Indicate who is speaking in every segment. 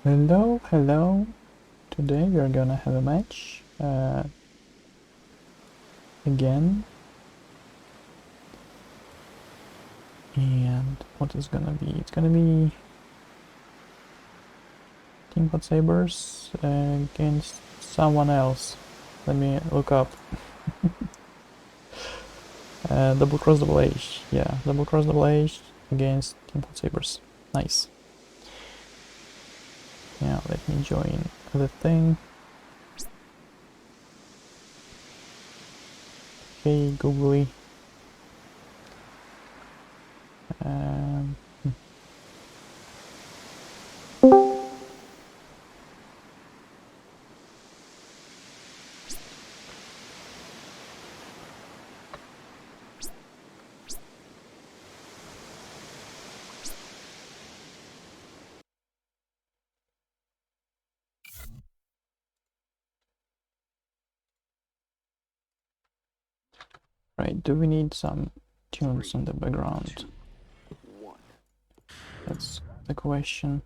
Speaker 1: Hello, hello. Today we are gonna have a match again. And what is gonna be? It's gonna be THotS Sabers against someone else. Let me look up. Double cross double H. Yeah, double cross double H against THotS Sabers. Nice. Yeah, let me join the thing. Okay, Googly. Um, right, do we need some tunes in the background? That's the question.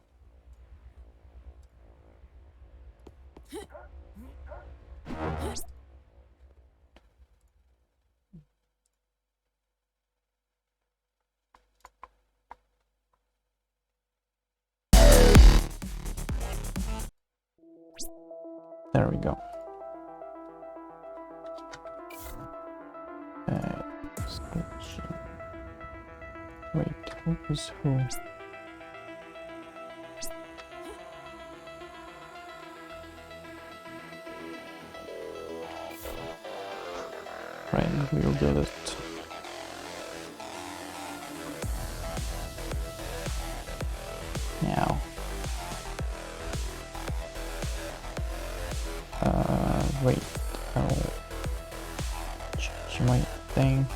Speaker 1: There we go. Wait, who is who? Right, we'll get it. Now. Wait, I'll change my thing.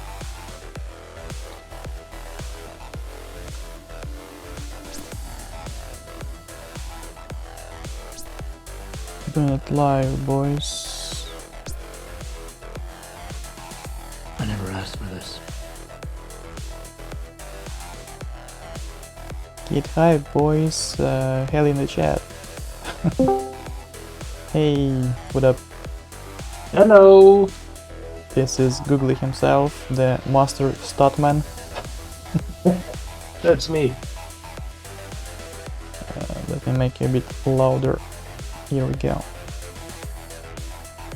Speaker 1: Doing it live, boys.
Speaker 2: I never asked for this.
Speaker 1: Get hype, boys. Hell in the chat. Hey, what up?
Speaker 2: Hello!
Speaker 1: This is Gugli himself, the master statman.
Speaker 2: That's me.
Speaker 1: Let me make it a bit louder. Here we go.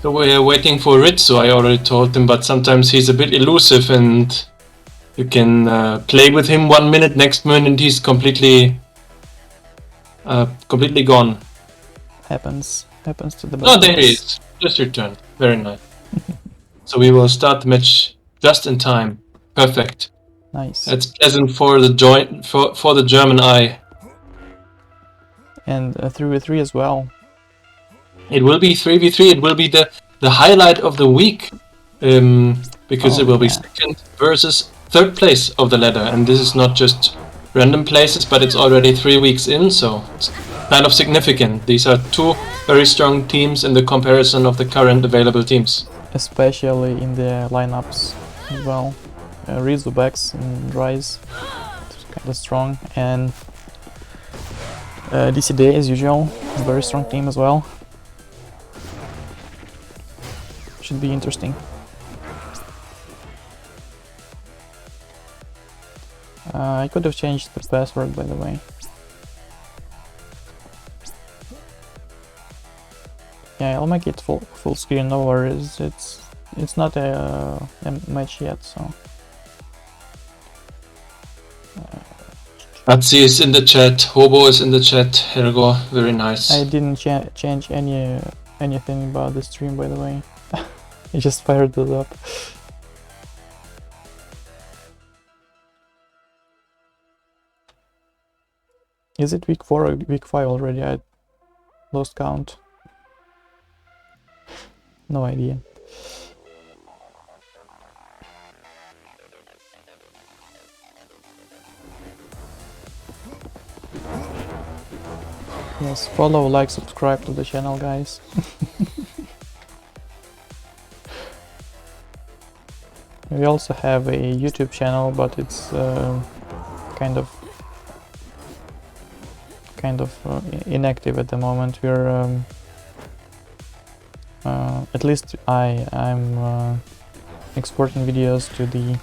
Speaker 3: So we're waiting for rIdzu, I already told him, but sometimes he's a bit elusive and you can play with him 1 minute, next minute he's completely gone.
Speaker 1: Happens to the best.
Speaker 3: Oh, there he is. Just returned. Very nice. So we will start the match just in time. Perfect.
Speaker 1: Nice.
Speaker 3: That's pleasant for the for the German eye.
Speaker 1: And 3v3 as well.
Speaker 3: It will be 3v3. It will be the highlight of the week, because it will be second versus third place of the ladder, and this is not just random places, but it's already 3 weeks in, so it's kind of significant. These are two very strong teams in the comparison of the current available teams.
Speaker 1: Especially in the lineups as well. rIdzu backs and Rise, kind of strong, and DCD as usual, very strong team as well. Should be interesting. I could have changed the password, by the way. Yeah, I'll make it full screen. No worries. It's not a match yet, so.
Speaker 3: Atzi is in the chat. Hobo is in the chat. Helgo, very nice.
Speaker 1: I didn't change anything about the stream, by the way. I just fired it up. Is it week 4 or week 5 already? I lost count. No idea. Yes, follow, like, subscribe to the channel, guys. We also have a YouTube channel, but it's kind of kind of inactive at the moment. We're at least I'm exporting videos to the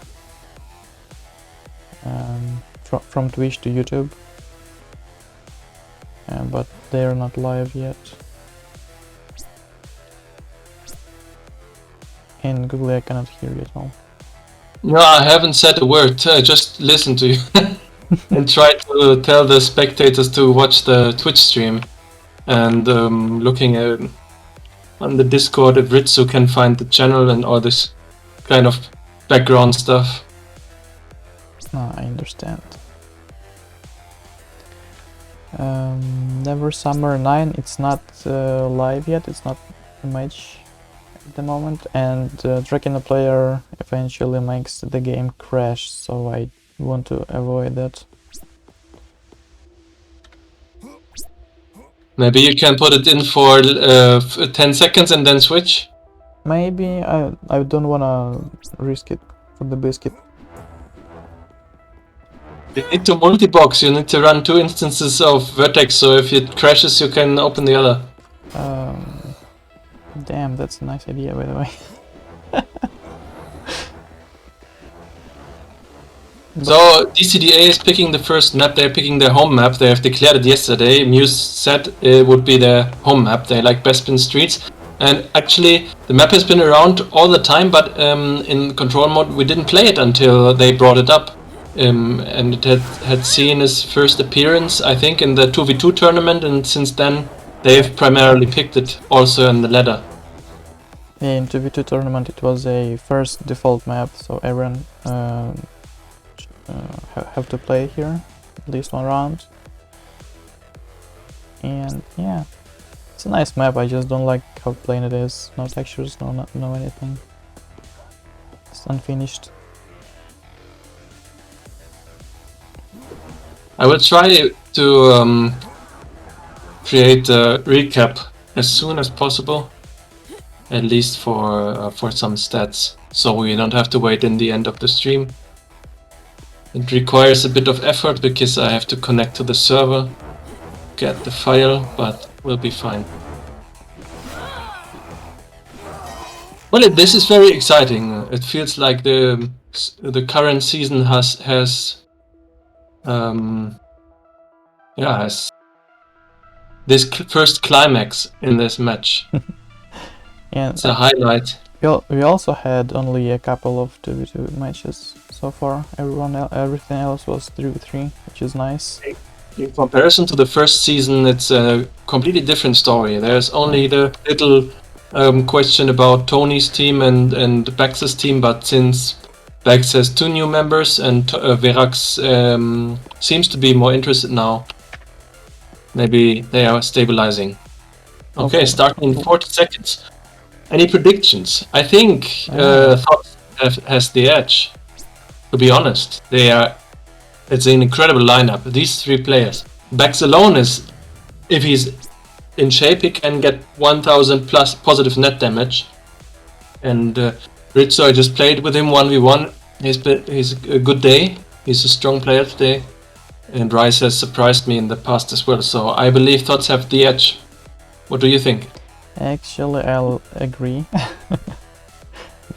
Speaker 1: from Twitch to YouTube, but they're not live yet. And Google, I cannot hear you at all.
Speaker 3: No, I haven't said a word. I just listen to you and try to tell the spectators to watch the Twitch stream. And looking at on the Discord if rIdzu can find the channel and all this kind of background stuff.
Speaker 1: I understand. Never Summer 9, it's not live yet, it's not a match at the moment, and tracking a player eventually makes the game crash, so I want to avoid that.
Speaker 3: Maybe you can put it in for 10 seconds and then switch?
Speaker 1: Maybe. I don't wanna risk it for the biscuit.
Speaker 3: You need to multi-box, you need to run 2 instances of Vertex, so if it crashes you can open the other.
Speaker 1: Damn, that's a nice idea, by the way.
Speaker 3: So DCDA is picking the first map, they're picking their home map, they have declared it yesterday. muSe said it would be their home map, they like Bespin streets. And actually the map has been around all the time, but in control mode we didn't play it until they brought it up. And it had seen its first appearance, I think, in the 2v2 tournament, and since then they've primarily picked it also in the ladder.
Speaker 1: Yeah, in 2v2 tournament it was a first default map, so everyone have to play here at least one round. And yeah, it's a nice map, I just don't like how plain it is. No textures, no anything. It's unfinished.
Speaker 3: I will try to create a recap as soon as possible, at least for some stats, so we don't have to wait in the end of the stream. It requires a bit of effort because I have to connect to the server, get the file, but we'll be fine. Well, this is very exciting. It feels like the current season has this first climax in this match.
Speaker 1: Yeah,
Speaker 3: it's a highlight.
Speaker 1: We also had only a couple of 2v2 matches so far. Everything else was 3v3, which is nice.
Speaker 3: In comparison to the first season, it's a completely different story. There's only the little question about Tony's team and Bax's team, but since Bax has 2 new members and Verax seems to be more interested now, maybe they are stabilizing. Okay, starting in 40 seconds. Any predictions? I think THotS has the edge. To be honest, it's an incredible lineup. These 3 players. Bax alone is, if he's in shape, he can get 1000 plus positive net damage. And rIdzu, I just played with him 1v1. He's a good day. He's a strong player today. And rIdzu has surprised me in the past as well. So I believe THotS have the edge. What do you think?
Speaker 1: Actually, I'll agree.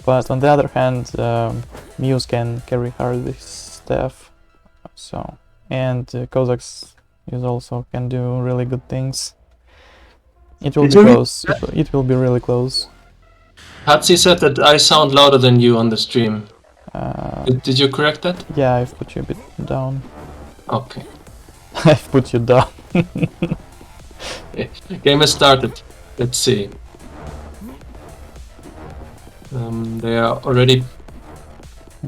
Speaker 1: But on the other hand, muSe can carry hard this stuff. So, and cosAx is also can do really good things. It will be close. It will be really close.
Speaker 3: Hatsi said that I sound louder than you on the stream. Did you correct that?
Speaker 1: Yeah, I've put you a bit down.
Speaker 3: Okay.
Speaker 1: I've put you down.
Speaker 3: Game has started. Let's see. They are already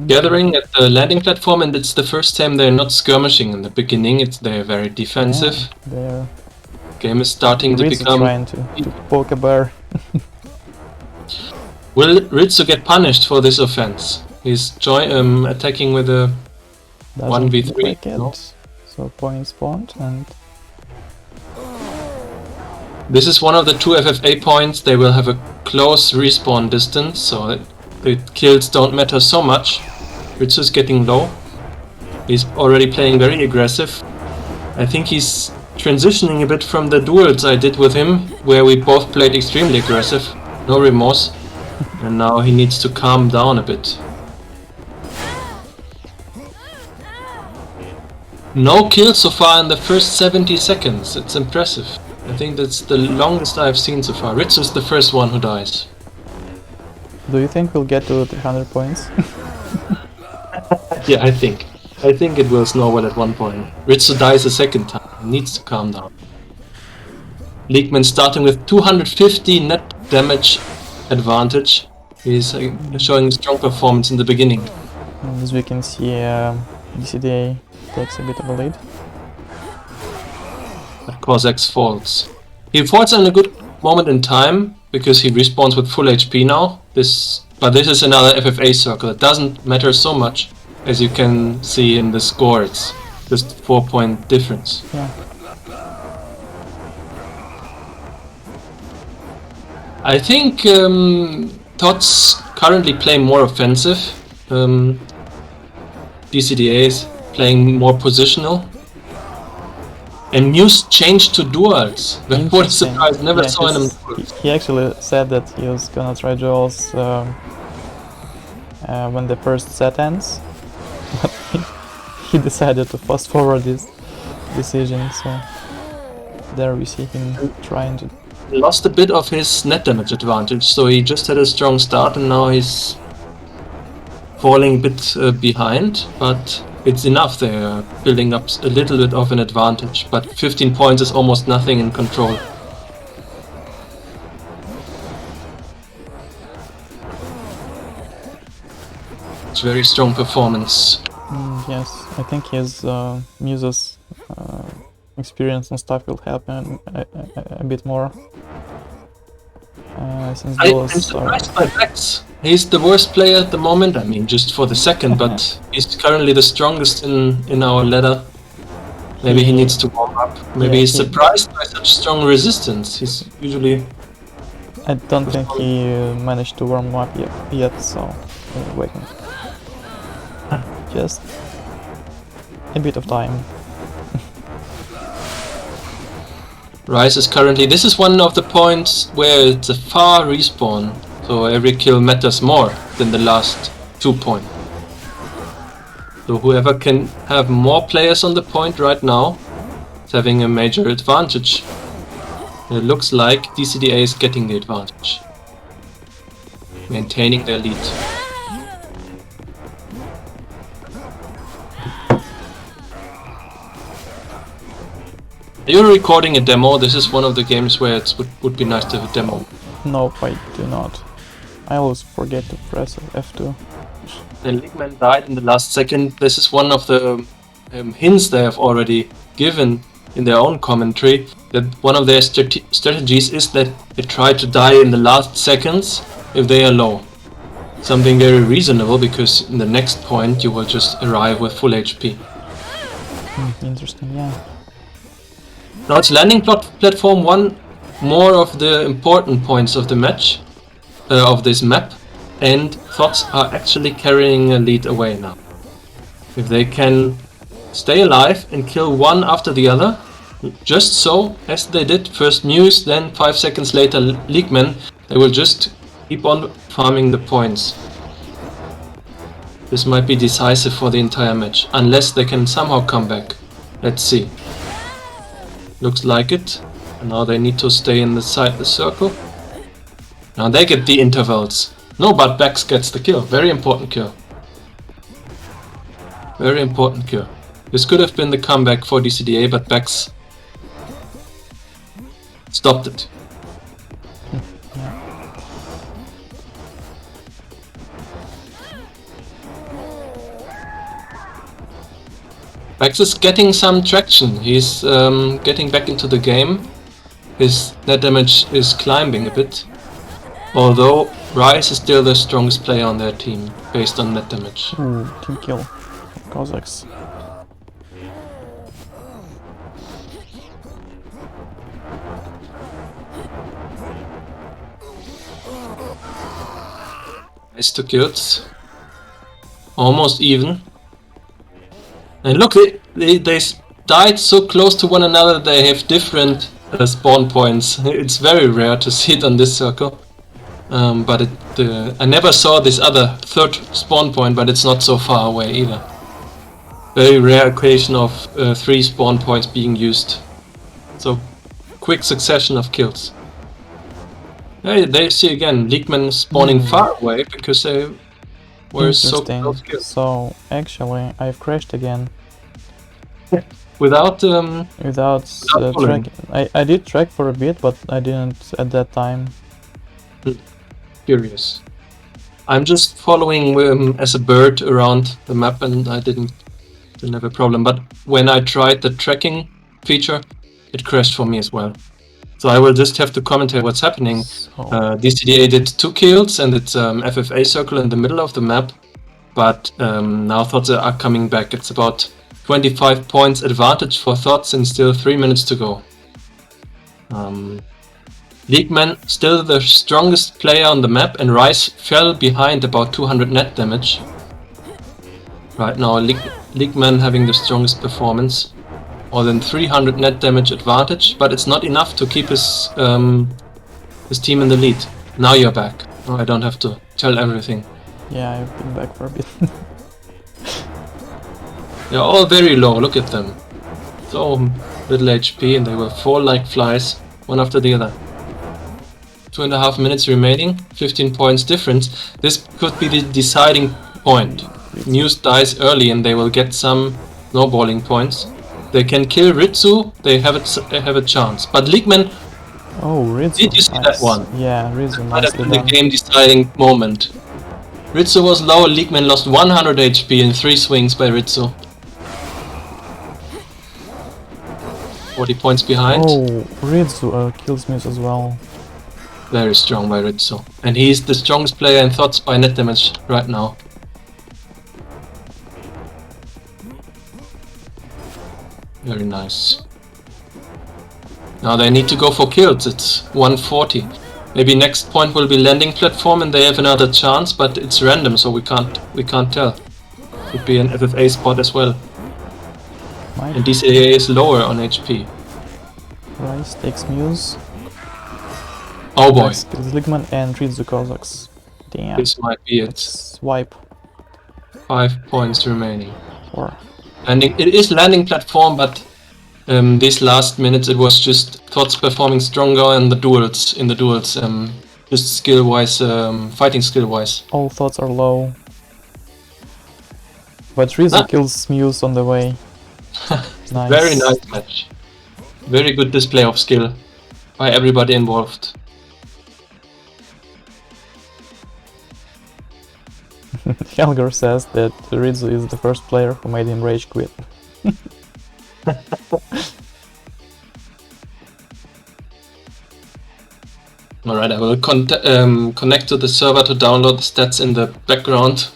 Speaker 3: gathering at the landing platform, and it's the first time they're not skirmishing in the beginning. They're very defensive.
Speaker 1: Yeah,
Speaker 3: game is starting to become...
Speaker 1: trying to poke a bear.
Speaker 3: Will rIdzu get punished for this offense? He's attacking with a 1v3.
Speaker 1: Like
Speaker 3: no?
Speaker 1: So point spawned and...
Speaker 3: This is one of the 2 FFA points. They will have a close respawn distance, so that the kills don't matter so much. rIdzu is getting low. He's already playing very aggressive. I think he's transitioning a bit from the duels I did with him, where we both played extremely aggressive, no remorse, and now he needs to calm down a bit. No kills so far in the first 70 seconds, it's impressive. I think that's the longest I've seen so far. rIdzu is the first one who dies.
Speaker 1: Do you think we'll get to 300 points?
Speaker 3: Yeah, I think it will snowball at one point. rIdzu dies a second time, he needs to calm down. Leakman starting with 250 net damage advantage. He's showing a strong performance in the beginning.
Speaker 1: As we can see, DCDA takes a bit of a lead.
Speaker 3: But cosAx falls. He falls in a good moment in time because he respawns with full HP now. But this is another FFA circle. It doesn't matter so much, as you can see in the score. It's just 4-point difference.
Speaker 1: Yeah.
Speaker 3: I think THotS currently play more offensive. DCDA is playing more positional. And muSe changed to duels. What a surprise, never saw him.
Speaker 1: He actually said that he was gonna try duels when the first set ends. But he decided to fast forward this decision, so there we see him trying to...
Speaker 3: Lost a bit of his net damage advantage, so he just had a strong start and now he's falling a bit behind, but it's enough. They're building up a little bit of an advantage, but 15 points is almost nothing in control. It's very strong performance.
Speaker 1: Yes, I think his muSe's experience and stuff will help him a bit more. Since
Speaker 3: I'm surprised by Bex. He's the worst player at the moment, I mean just for the second, but he's currently the strongest in our ladder. Maybe he needs to warm up. Maybe he's surprised by such strong resistance. He's usually...
Speaker 1: I don't think he managed to warm up yet, so we're waiting. Just a bit of time.
Speaker 3: Rise is currently... This is one of the points where it's a far respawn, so every kill matters more than the last 2 points. So whoever can have more players on the point right now is having a major advantage. It looks like DCDA is getting the advantage, maintaining their lead. You're recording a demo. This is one of the games where it would be nice to have a demo.
Speaker 1: Nope, I do not. I always forget to press F2.
Speaker 3: The Leakman died in the last second. This is one of the hints they have already given in their own commentary, that one of their strategies is that they try to die in the last seconds if they are low. Something very reasonable, because in the next point you will just arrive with full HP.
Speaker 1: Interesting, yeah.
Speaker 3: Now it's landing platform, one more of the important points of the match, of this map, and THotS are actually carrying a lead away now. If they can stay alive and kill one after the other, just so as they did first muSe, then 5 seconds later Leakman, they will just keep on farming the points. This might be decisive for the entire match, unless they can somehow come back. Let's see. Looks like it. And now they need to stay inside the circle. Now they get the intervals. No, but Bex gets the kill. Very important kill. Very important kill. This could have been the comeback for DCDA, but Bex stopped it. Bex is getting some traction. He's getting back into the game. His net damage is climbing a bit. Although Rise is still the strongest player on their team, based on net damage.
Speaker 1: Ooh, team kill. cosAx.
Speaker 3: Nice 2 kills. Almost even. And look, they died so close to one another they have different spawn points. It's very rare to see it on this circle. But I never saw this other third spawn point, but it's not so far away either. Very rare occasion of 3 spawn points being used. So quick succession of kills. Hey, there you see again, Leakman spawning far away because they were so close kills.
Speaker 1: So actually, I've crashed again.
Speaker 3: Without
Speaker 1: tracking. I did track for a bit, but I didn't at that time.
Speaker 3: Curious. I'm just following as a bird around the map, and I didn't have a problem. But when I tried the tracking feature, it crashed for me as well. So I will just have to commentate what's happening. DCDA did 2 kills, and it's FFA circle in the middle of the map. But now THotS are coming back. It's about 25 points advantage for THotS and still 3 minutes to go. Leakman still the strongest player on the map, and Rice fell behind about 200 net damage. Right now Leakman having the strongest performance. More than 300 net damage advantage, but it's not enough to keep his team in the lead. Now you're back. Oh, I don't have to tell everything.
Speaker 1: Yeah, I've been back for a bit.
Speaker 3: They're all very low, look at them. So little HP, and they will fall like flies, one after the other. 2.5 minutes remaining, 15 points difference. This could be the deciding point. muSe dies early and they will get some snowballing points. They can kill rIdzu, they have a chance. But Leakman,
Speaker 1: rIdzu,
Speaker 3: did you see that one?
Speaker 1: Yeah, rIdzu,
Speaker 3: Might have been
Speaker 1: nicely
Speaker 3: the
Speaker 1: done.
Speaker 3: game deciding moment. rIdzu was low, Leakman lost 100 HP in 3 swings by rIdzu. 40 points behind.
Speaker 1: Oh, rIdzu kills muSe as well.
Speaker 3: Very strong by rIdzu. And he's the strongest player in THotS by net damage right now. Very nice. Now they need to go for kills, it's 140. Maybe next point will be landing platform and they have another chance, but it's random, so we can't tell. Could be an FFA spot as well. And DCA is lower on HP.
Speaker 1: Rice takes muSe.
Speaker 3: Oh boy.
Speaker 1: Kills Leakman and rIdzu cosAx. Damn.
Speaker 3: This might be it.
Speaker 1: Swipe.
Speaker 3: 5 points remaining.
Speaker 1: 4.
Speaker 3: Landing, it is landing platform, but these last minutes it was just THotS performing stronger in the duels, just skill-wise, fighting skill-wise.
Speaker 1: All THotS are low. But rIdzu kills muSe on the way. Nice.
Speaker 3: Very nice match. Very good display of skill by everybody involved.
Speaker 1: Helger says that rIdzu is the first player who made him rage quit.
Speaker 3: Alright, I will connect to the server to download the stats in the background.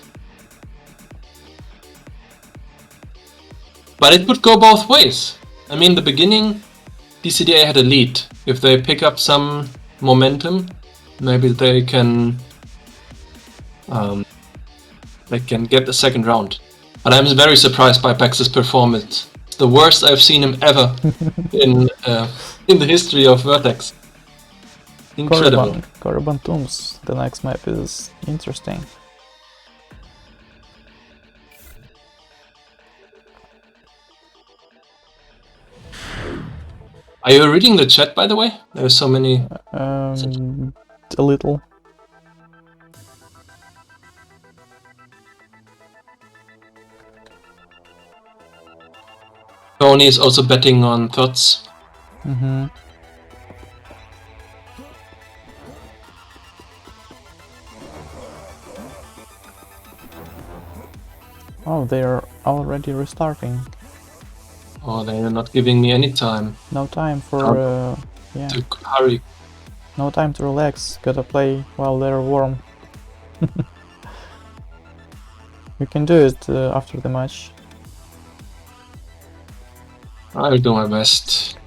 Speaker 3: But it could go both ways. I mean, the beginning, DCDA had a lead. If they pick up some momentum, maybe they can get the second round. But I'm very surprised by Pax's performance. It's the worst I've seen him ever in the history of Vertex. Incredible.
Speaker 1: Korriban Tombs. The next map is interesting.
Speaker 3: Are you reading the chat, by the way? There's so many.
Speaker 1: A little.
Speaker 3: Tony is also betting on THotS.
Speaker 1: Oh, they are already restarting.
Speaker 3: Oh, they are not giving me any time.
Speaker 1: No time for
Speaker 3: to hurry.
Speaker 1: No time to relax. Gotta play while they're warm. You can do it after the match.
Speaker 3: I'll do my best.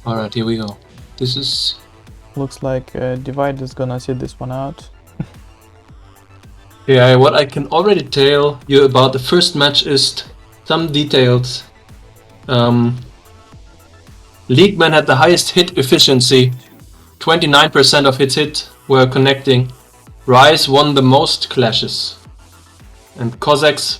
Speaker 3: Alright, here we go. This is...
Speaker 1: Looks like Divide is gonna sit this one out.
Speaker 3: Yeah, what I can already tell you about the first match is some details. Leagueman had the highest hit efficiency. 29% of hits hit were connecting. Ryze won the most clashes. And cosAx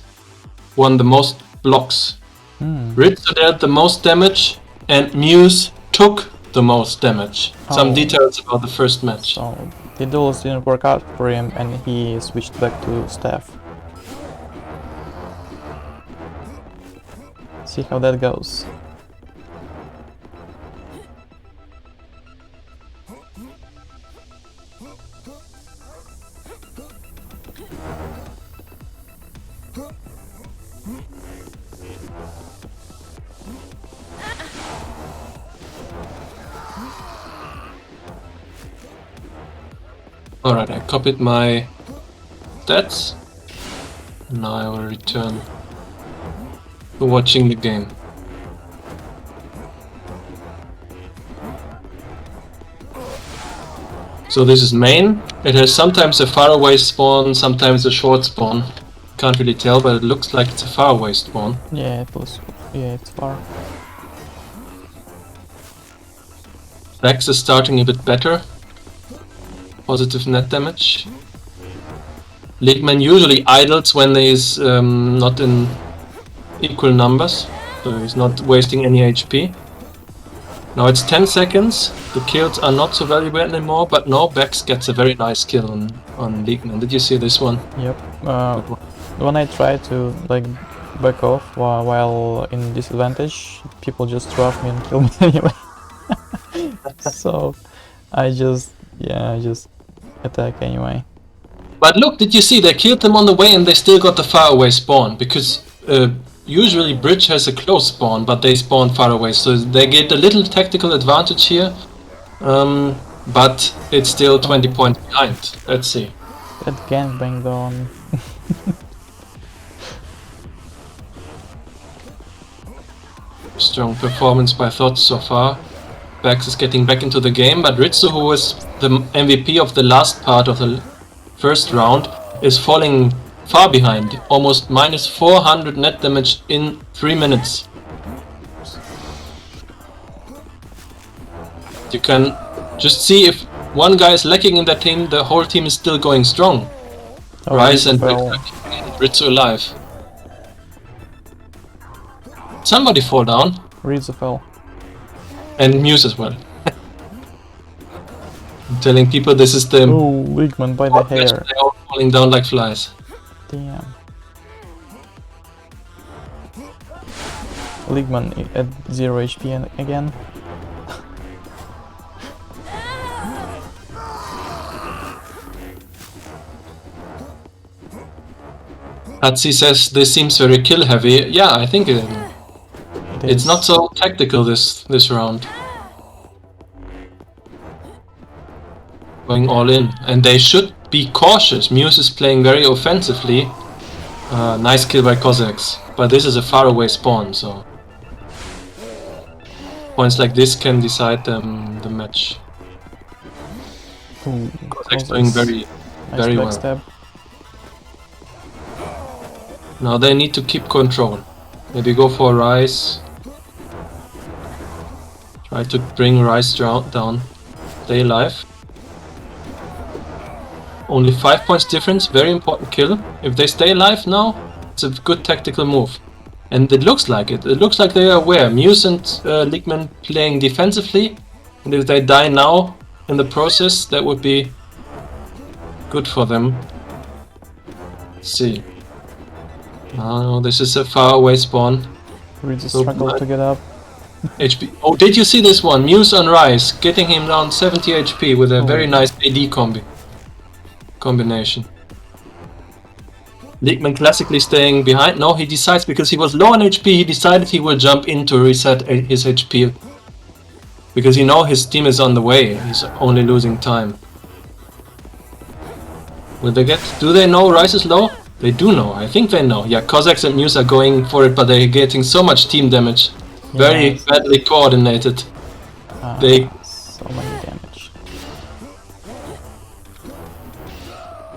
Speaker 3: won the most blocks. rIdzu dealt the most damage. And muSe took the most damage. Some details about the first match.
Speaker 1: So the duels didn't work out for him and he switched back to staff. See how that goes.
Speaker 3: Alright, I copied my stats. Now I will return to watching the game. So this is main. It has sometimes a far away spawn, sometimes a short spawn. Can't really tell, but it looks like it's a far away spawn.
Speaker 1: Yeah, it was. Yeah, it's far.
Speaker 3: Vex is starting a bit better. Positive net damage. Leagueman usually idles when he is not in equal numbers, so he's not wasting any HP. Now it's 10 seconds, the kills are not so valuable anymore, but no, Vex gets a very nice kill on Leagueman. Did you see this one?
Speaker 1: Yep. When I try to like back off while in disadvantage, people just drop me and kill me anyway. So I just attack anyway.
Speaker 3: But look, did you see, they killed them on the way and they still got the far away spawn, because usually Bridge has a close spawn, but they spawn far away, so they get a little tactical advantage here, but it's still 20 points behind. Let's see.
Speaker 1: That gangbang on.
Speaker 3: Strong performance by THotS so far. Vex is getting back into the game, but rIdzu, who was the MVP of the last part of the first round, is falling far behind. Almost minus 400 net damage in 3 minutes. You can just see if one guy is lacking in that team, the whole team is still going strong. Ryze and rIdzu alive. Somebody fall down.
Speaker 1: rIdzu fell.
Speaker 3: And muSe as well. I'm telling people this is the...
Speaker 1: Oh, Leagueman by the hair.
Speaker 3: They're all falling down like flies.
Speaker 1: Damn. Leagueman at 0 HP again.
Speaker 3: Hatsi says this seems very kill heavy. Yeah, I think it's not so tactical this round. Going all in, and they should be cautious. muSe is playing very offensively. Nice kill by cosAx, but this is a far away spawn, so points like this can decide the match.
Speaker 1: Ooh,
Speaker 3: cosAx doing very well.
Speaker 1: Backstab.
Speaker 3: Now they need to keep control. Maybe go for Ryze. Try to bring Ryze down. Stay alive. Only 5 points difference, very important kill. If they stay alive now, it's a good tactical move. And it looks like it. It looks like they are aware. muSe and Leagueman playing defensively. And if they die now in the process, that would be good for them. Let's see. Oh, this is a far away spawn.
Speaker 1: rIdzu struggled to get up.
Speaker 3: HP. Oh, did you see this one? muSe on Ryze, getting him down 70 HP with a very nice AD combination. Leagueman classically staying behind. No, he decides, because he was low on HP, he decided he will jump in to reset his HP. Because you know his team is on the way, he's only losing time. Will they get... Do they know Ryze is low? They do know, I think they know. Yeah, cosAx and muSe are going for it, but they're getting so much team damage. Very badly coordinated. They
Speaker 1: So many damage.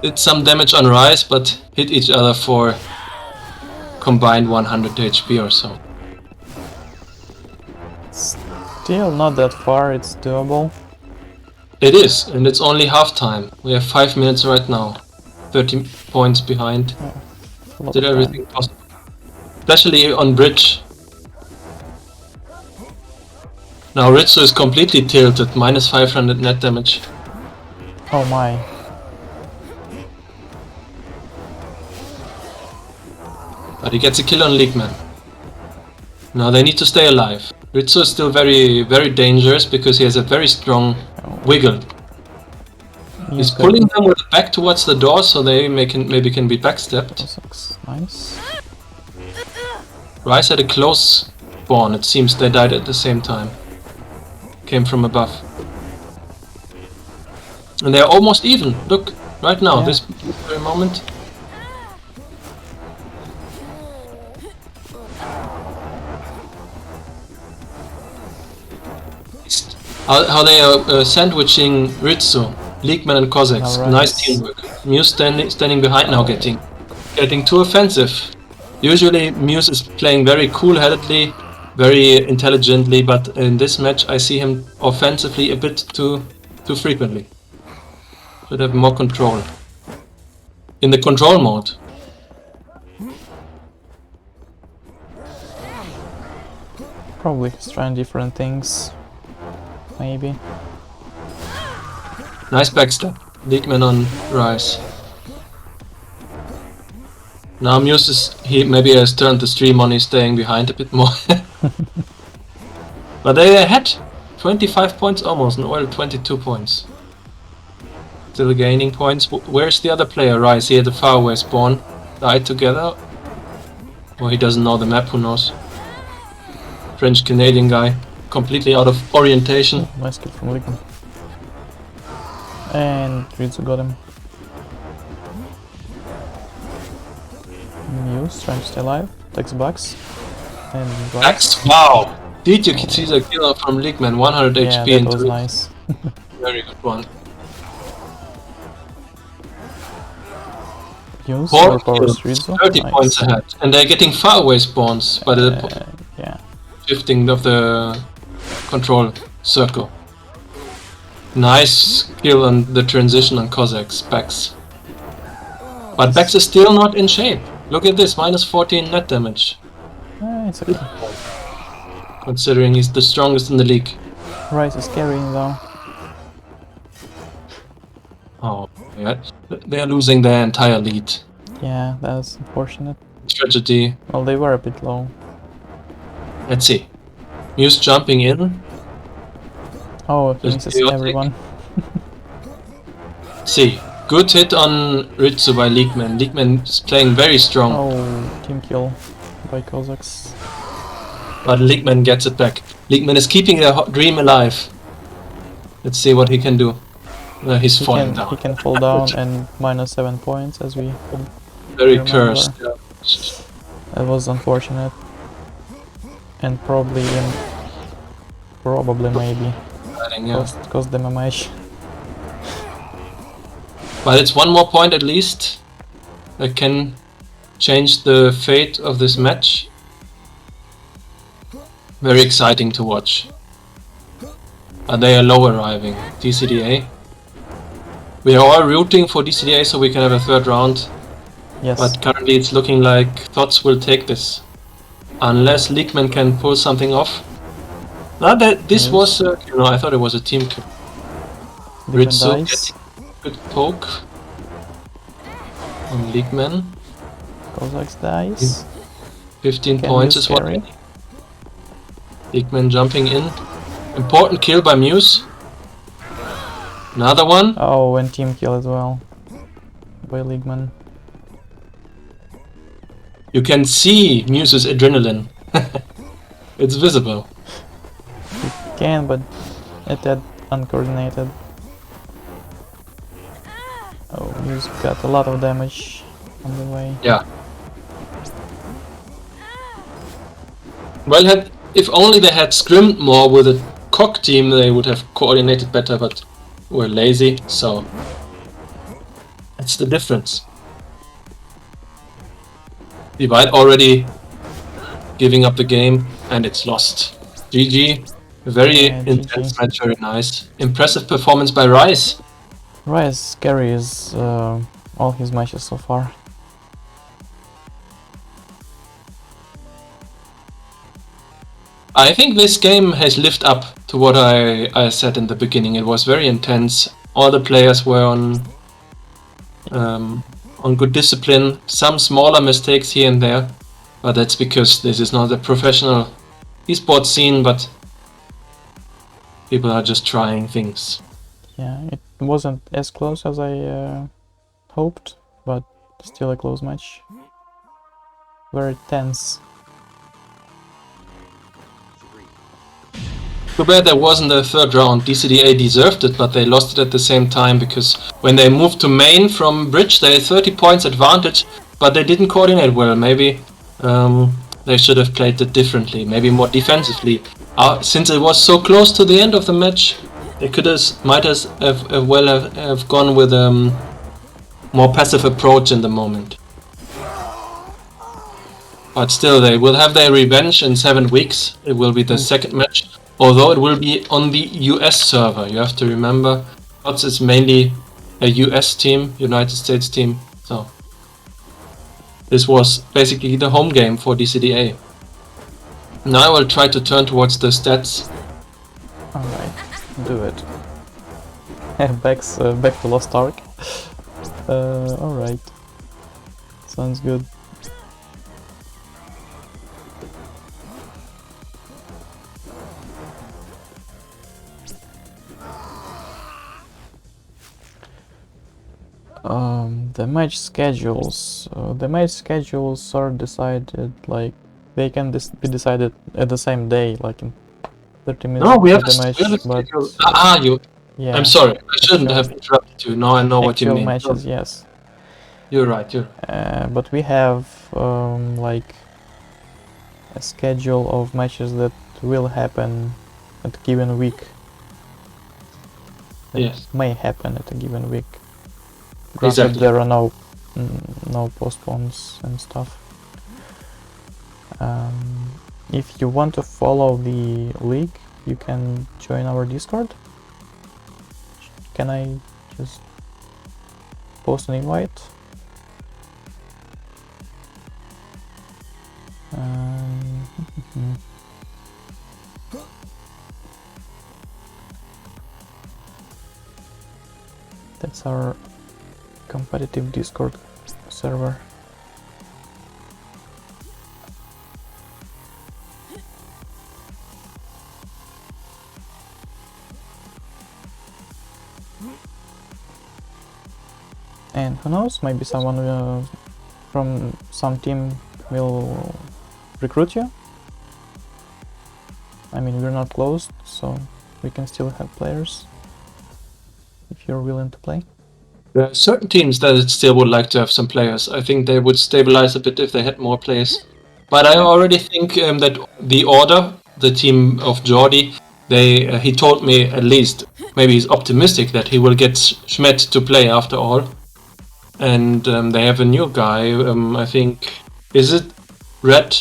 Speaker 3: did some damage on Rise, but hit each other for combined 100 HP or so.
Speaker 1: Still not that far, it's doable.
Speaker 3: It is, and it's only half time. We have 5 minutes right now. 30 points behind. Did everything possible. Especially on bridge. Now rIdzu is completely tilted, minus 500 net damage.
Speaker 1: Oh my.
Speaker 3: But he gets a kill on Leakman. Now they need to stay alive. rIdzu is still very, very dangerous because he has a very strong wiggle. He's pulling them with the back towards the door so they maybe can be backstepped.
Speaker 1: cosAx, nice.
Speaker 3: Rise had a close spawn, it seems they died at the same time. Came from above. And they're almost even, look, right now, this very moment. How they are sandwiching rIdzu, Leakman and cosAx.
Speaker 1: Right.
Speaker 3: Nice teamwork. muSe standing behind now, getting too offensive. Usually muSe is playing very cool-headedly, very intelligently, but in this match I see him offensively a bit too frequently. Should have more control. In the control mode.
Speaker 1: Probably he's trying different things. Maybe.
Speaker 3: Nice backstep. Leakman on Rise. Now muSe he maybe has turned the stream on, he's staying behind a bit more. But they had 25 points almost, well 22 points. Still gaining points. Where's the other player? Rise, he had a faraway spawn. Died together. Or he doesn't know the map, who knows. French-Canadian guy. Completely out of orientation.
Speaker 1: Nice kill from Leakman. And rIdzu got him. muSe trying to stay alive. Takes backs. And
Speaker 3: Axe, wow! Did you see the kill from Leakman? 100
Speaker 1: yeah,
Speaker 3: HP
Speaker 1: that was
Speaker 3: into
Speaker 1: nice.
Speaker 3: very good one.
Speaker 1: muSe
Speaker 3: 4
Speaker 1: overpowers
Speaker 3: kills,
Speaker 1: rIdzu.
Speaker 3: 30
Speaker 1: Nice.
Speaker 3: points ahead. And they're getting faraway spawns by the
Speaker 1: Yeah.
Speaker 3: shifting of the control circle. Nice kill on the transition on cosAx, Bex. But Bex is still not in shape. Look at this, minus 14 net damage.
Speaker 1: It's okay.
Speaker 3: Considering he's the strongest in the league.
Speaker 1: Rise is carrying though.
Speaker 3: Oh, yeah. They are losing their entire lead.
Speaker 1: Yeah, that's unfortunate.
Speaker 3: Tragedy.
Speaker 1: Well, they were a bit low.
Speaker 3: Let's see. muSe jumping in.
Speaker 1: Oh, he
Speaker 3: Just
Speaker 1: misses
Speaker 3: chaotic.
Speaker 1: everyone.
Speaker 3: See. Good hit on rIdzu by Leakman. Leakman is playing very strong.
Speaker 1: Oh, team kill by cosAx.
Speaker 3: But Leakman gets it back. Leakman is keeping their dream alive. Let's see what he can do. He's falling down.
Speaker 1: He can fall down and minus 7 points as we
Speaker 3: Very
Speaker 1: remember.
Speaker 3: cursed. Yeah.
Speaker 1: That was unfortunate. And probably maybe
Speaker 3: Yeah.
Speaker 1: cost them a match.
Speaker 3: But it's one more point at least that can change the fate of this match. Very exciting to watch. They are low arriving. DCDA. We are all rooting for DCDA so we can have a third round.
Speaker 1: Yes.
Speaker 3: But currently it's looking like THotS will take this. Unless Leakman can pull something off. Now that this was, I thought it was a team kill. rIdzu
Speaker 1: dice.
Speaker 3: getting a good poke on Leakman.
Speaker 1: cosAx dies.
Speaker 3: 15
Speaker 1: Can
Speaker 3: points
Speaker 1: muSe
Speaker 3: is what.
Speaker 1: carry?
Speaker 3: Leakman jumping in. Important kill by muSe. Another one.
Speaker 1: Oh, and team kill as well by Leakman.
Speaker 3: You can see muSe's adrenaline. It's visible.
Speaker 1: Can, but it had uncoordinated. Oh, muSe got a lot of damage on the way.
Speaker 3: Yeah. Well, if only they had scrimmed more with a COG team, they would have coordinated better, but were lazy, so that's the difference. Divide already giving up the game, and it's lost. GG. Very intense
Speaker 1: GG.
Speaker 3: match, very nice. Impressive performance by Rice.
Speaker 1: Rice carries all his matches so far.
Speaker 3: I think this game has lived up to what I said in the beginning. It was very intense. All the players were on good discipline. Some smaller mistakes here and there, but that's because this is not a professional esports scene, but people are just trying things.
Speaker 1: Yeah, it wasn't as close as I hoped, but still a close match. Very tense.
Speaker 3: Too bad there wasn't a third round. DCDA deserved it, but they lost it at the same time because when they moved to main from bridge, they had 30 points advantage, but they didn't coordinate well. Maybe they should have played it differently, maybe more defensively. Since it was so close to the end of the match, they might as well have gone with a more passive approach in the moment. But still, they will have their revenge in 7 weeks. It will be the second match. Although it will be on the US server, you have to remember, THotS is mainly a US team, United States team, so this was basically the home game for DCDA. Now I will try to turn towards the stats.
Speaker 1: Alright, do it. Back to Lost Ark. Alright. Sounds good. The match schedules. Are decided like they can be decided at the same day, like in 30 minutes.
Speaker 3: No, we have
Speaker 1: the match,
Speaker 3: but you.
Speaker 1: Yeah.
Speaker 3: I'm sorry, I shouldn't have interrupted you. Now I know what you mean.
Speaker 1: Matches, yes.
Speaker 3: You're right.
Speaker 1: But we have like a schedule of matches that will happen at a given week.
Speaker 3: Yes.
Speaker 1: May happen at a given week. Granted,
Speaker 3: Exactly.
Speaker 1: there are no postpones and stuff. If you want to follow the league, you can join our Discord. Can I just post an invite? That's our competitive Discord server. And who knows, maybe someone from some team will recruit you. I mean, we're not closed, so we can still have players if you're willing to play.
Speaker 3: There are certain teams that still would like to have some players. I think they would stabilize a bit if they had more players. But I already think that the Order, the team of Jordi, he told me at least, maybe he's optimistic that he will get Schmidt to play after all. And they have a new guy, I think, is it Red?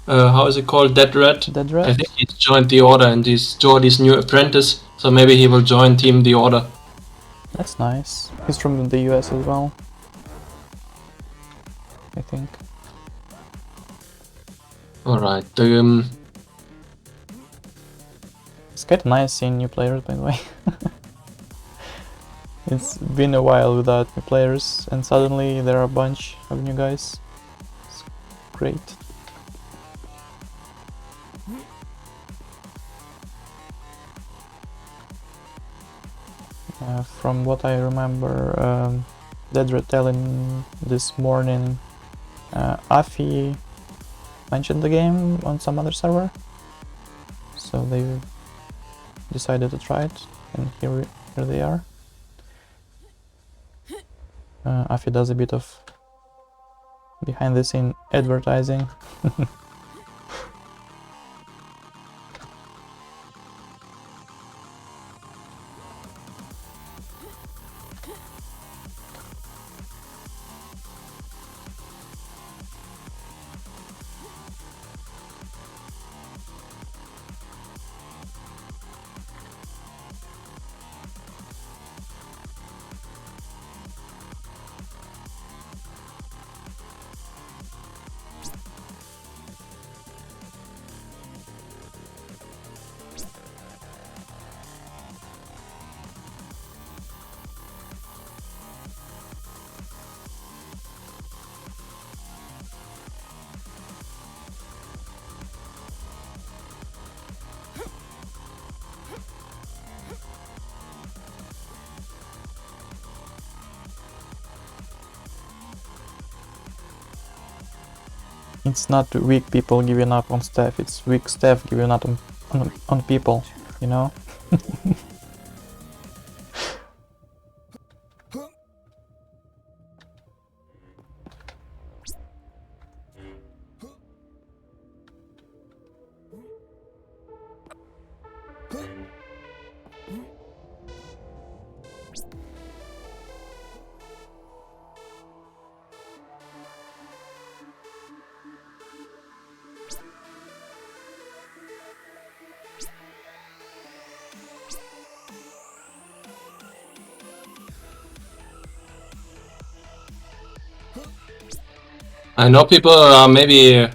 Speaker 3: How is it called? Dead Red?
Speaker 1: Dead Red?
Speaker 3: I think he's joined the Order and he's Jordi's new apprentice, so maybe he will join Team the Order.
Speaker 1: That's nice. He's from the US as well, I think.
Speaker 3: Alright,
Speaker 1: It's quite nice seeing new players, by the way. It's been a while without new players, and suddenly there are a bunch of new guys. It's great. From what I remember, Dead telling this morning, Afi mentioned the game on some other server, so they decided to try it, and here they are. Afi does a bit of behind the scene advertising. It's not weak people giving up on staff, it's weak staff giving up on people, you know?
Speaker 3: I know people are maybe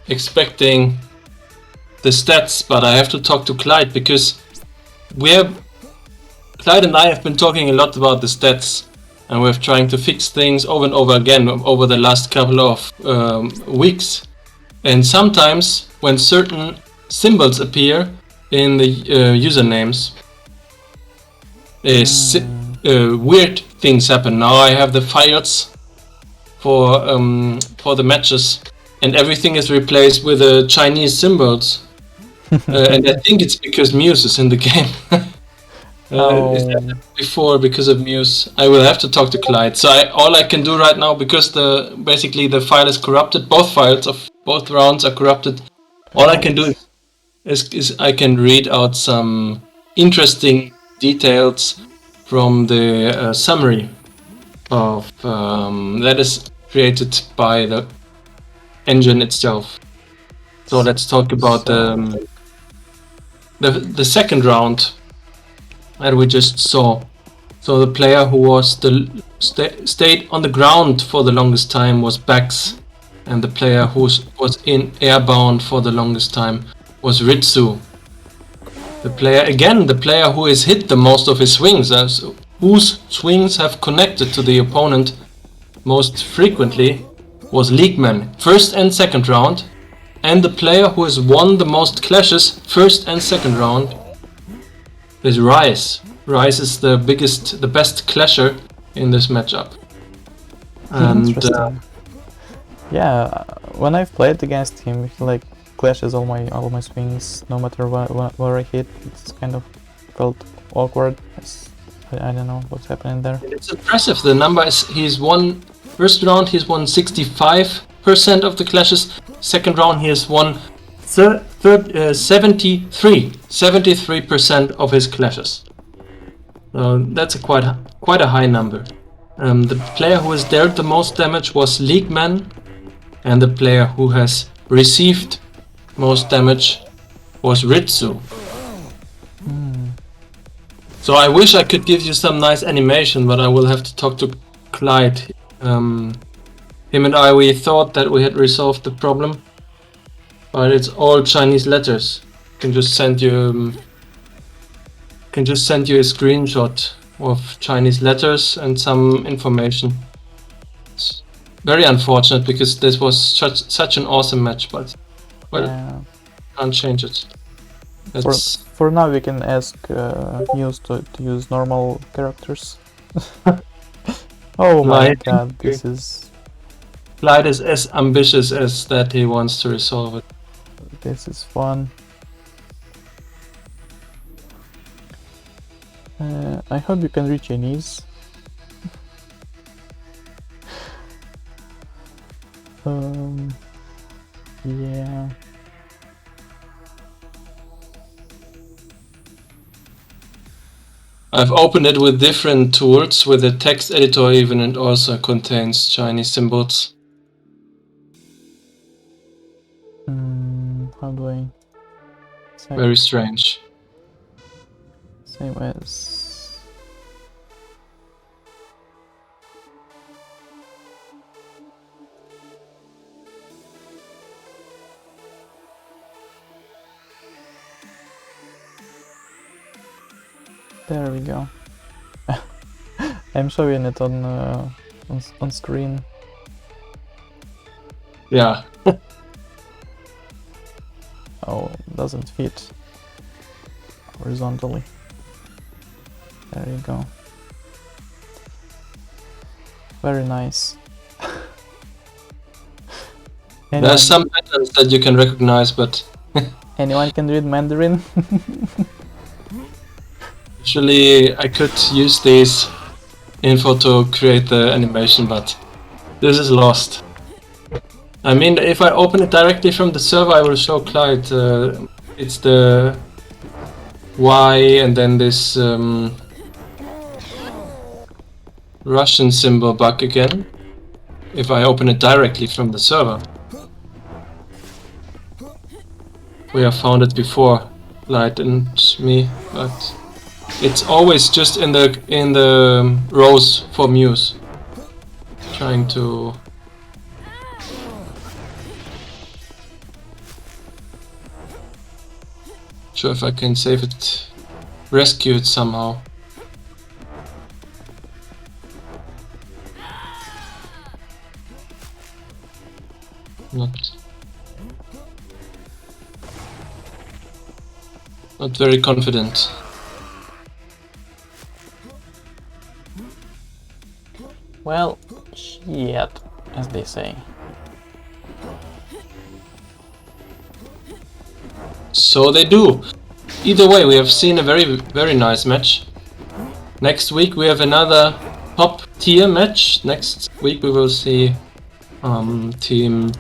Speaker 3: expecting the stats, but I have to talk to Clyde because Clyde and I have been talking a lot about the stats, and we're trying to fix things over and over again over the last couple of weeks. And sometimes when certain symbols appear in the usernames, weird things happen. Now I have the files for the matches, and everything is replaced with Chinese symbols. And I think it's because muSe is in the game. Is that before because of muSe? I will have to talk to Clyde. So all I can do right now, because basically the file is corrupted, both files of both rounds are corrupted. All I can do is I can read out some interesting details from the summary of that is created by the engine itself. So let's talk about the second round that we just saw. So the player who was stayed on the ground for the longest time was Bax, and the player who was in airbound for the longest time was rIdzu. The player who has hit the most of his swings, whose swings have connected to the opponent most frequently, was Leagueman, first and second round, and the player who has won the most clashes first and second round is Rice. Rice is the best clasher in this matchup. And
Speaker 1: Interesting. Yeah, when I've played against him, he like clashes all my swings, no matter where I hit. It's kind of felt awkward. I don't know what's happening there.
Speaker 3: It's impressive. The number is first round he's won 65% of the clashes. Second round he has won 73% of his clashes. That's quite a high number. The player who has dealt the most damage was Leagueman, and the player who has received most damage was rIdzu. So I wish I could give you some nice animation, but I will have to talk to Clyde. Him and we thought that we had resolved the problem, but it's all Chinese letters. I can just send you a screenshot of Chinese letters and some information. It's very unfortunate because this was such an awesome match, but well,
Speaker 1: Yeah.
Speaker 3: can't change it.
Speaker 1: For now, we can ask muSe to use normal characters. Oh my god, this is...
Speaker 3: Clyde is as ambitious as that he wants to resolve it.
Speaker 1: This is fun. I hope you can read Chinese. Yeah.
Speaker 3: I've opened it with different tools, with a text editor even, and also contains Chinese symbols.
Speaker 1: How do I...
Speaker 3: Very strange.
Speaker 1: Same as... There we go. I'm showing it on screen.
Speaker 3: Yeah.
Speaker 1: Oh, doesn't fit horizontally. There you go. Very nice. Anyone,
Speaker 3: There's some patterns that you can recognize, but
Speaker 1: anyone can read Mandarin?
Speaker 3: usually I could use this info to create the animation, but this is lost. I mean, if I open it directly from the server, I will show Clyde. It's the Y and then this Russian symbol bug again. If I open it directly from the server. We have found it before, Clyde and me, but it's always just in the rows for muSe. Trying to sure if I can save it, rescue it somehow. Not very confident.
Speaker 1: Well, shit, as they say.
Speaker 3: So they do. Either way, we have seen a very nice match. Next week we have another top tier match. Next week we will see team.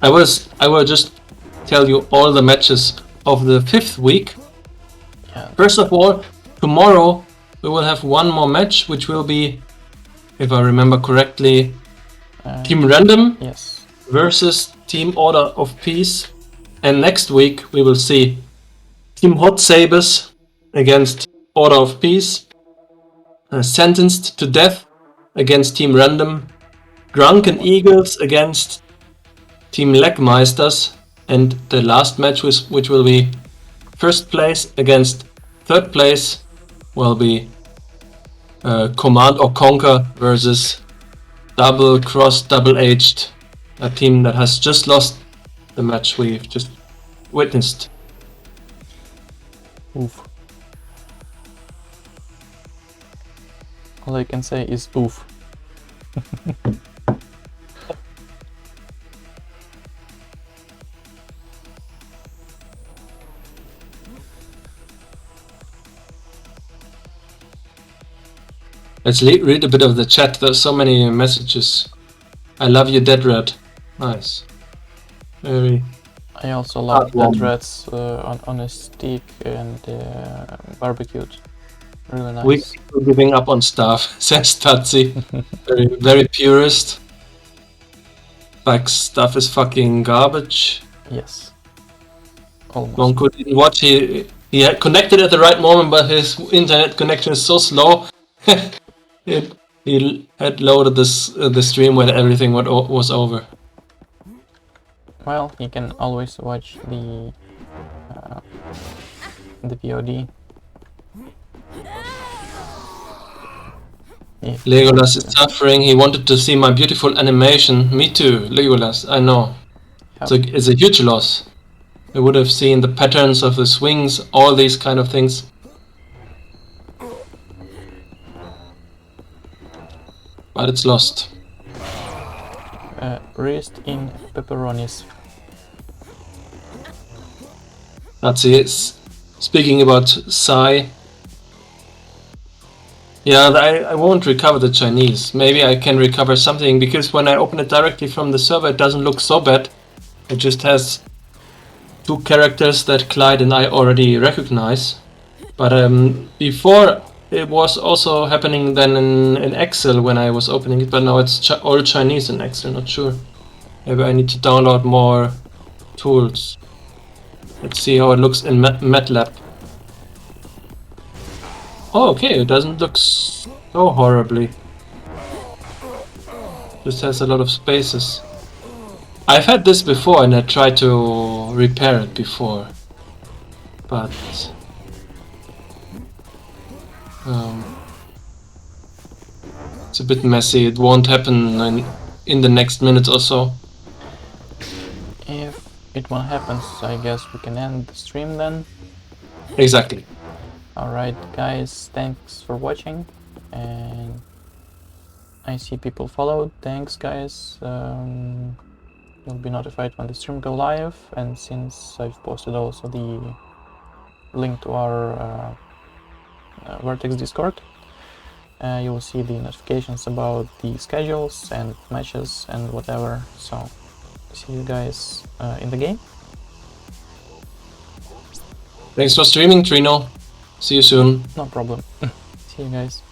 Speaker 3: I will just tell you all the matches of the 5th week.
Speaker 1: Yeah.
Speaker 3: First of all, tomorrow we will have one more match, which will be, if I remember correctly, Team Random
Speaker 1: Yes.
Speaker 3: versus Team Order of Peace. And next week we will see Team Hot Sabers against Order of Peace, Sentenced to Death against Team Random, Drunken Eagles against Team Leckmeisters, and the last match, which will be first place against third place, will be Command or Conquer versus Double Cross Double Aged, a team that has just lost the match we've just witnessed.
Speaker 1: Oof. All I can say is oof.
Speaker 3: Let's read a bit of the chat. There's so many messages. I love you, Dead Red. Nice. Very.
Speaker 1: I also love
Speaker 3: Heartwarming.
Speaker 1: Dead Rats on a stick and barbecued. Really nice.
Speaker 3: We keep giving up on stuff, says Tatsi. very purist. Like stuff is fucking garbage.
Speaker 1: Yes. Almost.
Speaker 3: Monko didn't watch. He had connected at the right moment, but his internet connection is so slow. He had loaded the stream when everything was over.
Speaker 1: Well, you can always watch the VOD. If
Speaker 3: Legolas is suffering. He wanted to see my beautiful animation. Me too, Legolas. I know. It's a huge loss. We would have seen the patterns of the swings, all these kind of things. But it's lost.
Speaker 1: Rest in pepperonis.
Speaker 3: That's it. Speaking about Psy. Yeah, I won't recover the Chinese. Maybe I can recover something, because when I open it directly from the server it doesn't look so bad. It just has 2 characters that Clyde and I already recognize. But before it was also happening then in Excel when I was opening it, but now it's all Chinese in Excel, not sure. Maybe I need to download more tools. Let's see how it looks in MATLAB. Oh, okay, it doesn't look so horribly. Just has a lot of spaces. I've had this before and I tried to repair it before. But it's a bit messy. It won't happen in the next minute or so.
Speaker 1: If it won't happen, I guess we can end the stream then.
Speaker 3: Exactly.
Speaker 1: Alright guys, thanks for watching, and I see people followed. Thanks guys. you'll be notified when the stream go live, and since I've posted also the link to our Vertex Discord, you will see the notifications about the schedules and matches and whatever. So see you guys in the game.
Speaker 3: Thanks for streaming, Trino. See you soon.
Speaker 1: No problem. See you guys.